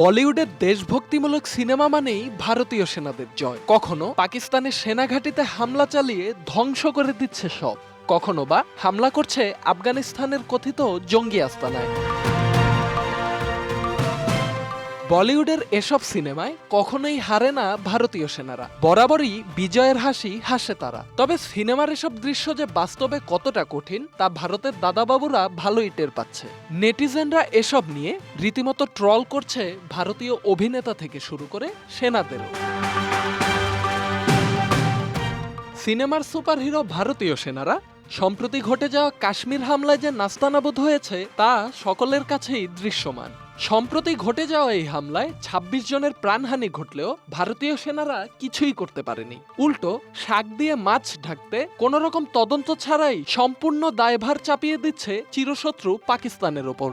বলিউডের দেশভক্তিমূলক সিনেমা মানেই ভারতীয় সেনাদের জয়। কখনো পাকিস্তানের সেনাঘাঁটিতে হামলা চালিয়ে ধ্বংস করে দিচ্ছে সব, কখনো বা হামলা করছে আফগানিস্তানের কথিত জঙ্গি আস্তানায়। বলিউডের এসব সিনেমায় কখনোই হারে না ভারতীয় সেনারা, বরাবরই বিজয়ের হাসি হাসে তারা। তবে সিনেমার এসব দৃশ্য যে বাস্তবে কতটা কঠিন তা ভারতের দাদাবাবুরা ভালোই টের পাচ্ছে। নেটিজেনরা এসব নিয়ে রীতিমতো ট্রল করছে ভারতীয় অভিনেতা থেকে শুরু করে সেনাদেরও। সিনেমার সুপারহিরো ভারতীয় সেনারা সম্প্রতি ঘটে যাওয়া কাশ্মীর হামলায় যে নাস্তানাবুদ হয়েছে তা সকলের কাছেই দৃশ্যমান। সম্প্রতি ঘটে যাওয়া এই হামলায় ২৬ জনের প্রাণহানি ঘটলেও ভারতীয় সেনারা কিছুই করতে পারেনি। উল্টো শাক দিয়ে মাছ ঢাকতে কোনো রকম তদন্ত ছাড়াই সম্পূর্ণ দায়ভার চাপিয়ে দিচ্ছে চিরশত্রু পাকিস্তানের ওপর।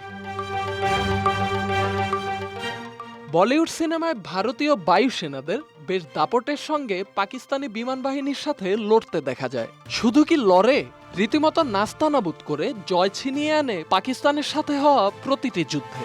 বলিউড সিনেমায় ভারতীয় বায়ুসেনাদের বেশ দাপটের সঙ্গে পাকিস্তানি বিমান বাহিনীর সাথে লড়তে দেখা যায়। শুধু কি লড়ে, রীতিমতো নাস্তানাবুদ করে জয় ছিনিয়ে আনে পাকিস্তানের সাথে হওয়া প্রতিটি যুদ্ধে।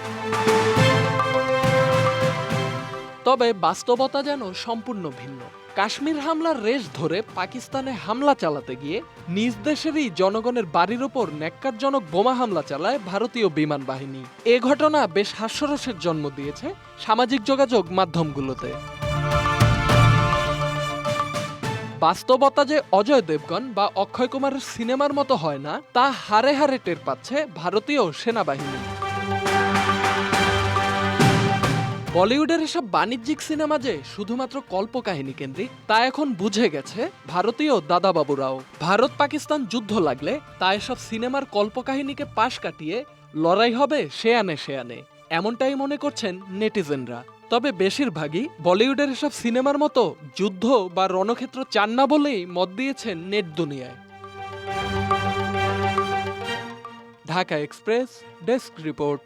তবে বাস্তবতা যেন সম্পূর্ণ ভিন্ন। কাশ্মীর হামলার রেশ ধরে পাকিস্তানে হামলা চালাতে গিয়ে নিজ দেশেরই জনগণের বাড়ির ওপর ন্যাক্কারজনক বোমা হামলা চালায় ভারতীয় বিমান বাহিনী। এ ঘটনা বেশ হাস্যরসের জন্ম দিয়েছে সামাজিক যোগাযোগ মাধ্যমগুলোতে। বাস্তবতা যে অজয় দেবগন বা অক্ষয় কুমারের সিনেমার মতো হয় না তা হারে হারে টের পাচ্ছে ভারতীয় সেনাবাহিনী। বলিউডের এসব বাণিজ্যিক সিনেমা যে শুধুমাত্র কল্পকাহিনী কেন্দ্রিক তা এখন বুঝে গেছে ভারতীয় দাদাবাবুরাও। ভারত পাকিস্তান যুদ্ধ লাগলে তা এসব সিনেমার কল্পকাহিনীকে পাশ কাটিয়ে লড়াই হবে সে আনে, এমনটাই মনে করছেন নেটিজেনরা। তবে বেশিরভাগই বলিউডের এসব সিনেমার মতো যুদ্ধ বা রণক্ষেত্র চান না বলেই মত দিয়েছেন নেট দুনিয়ায়। Dhaka express desk report.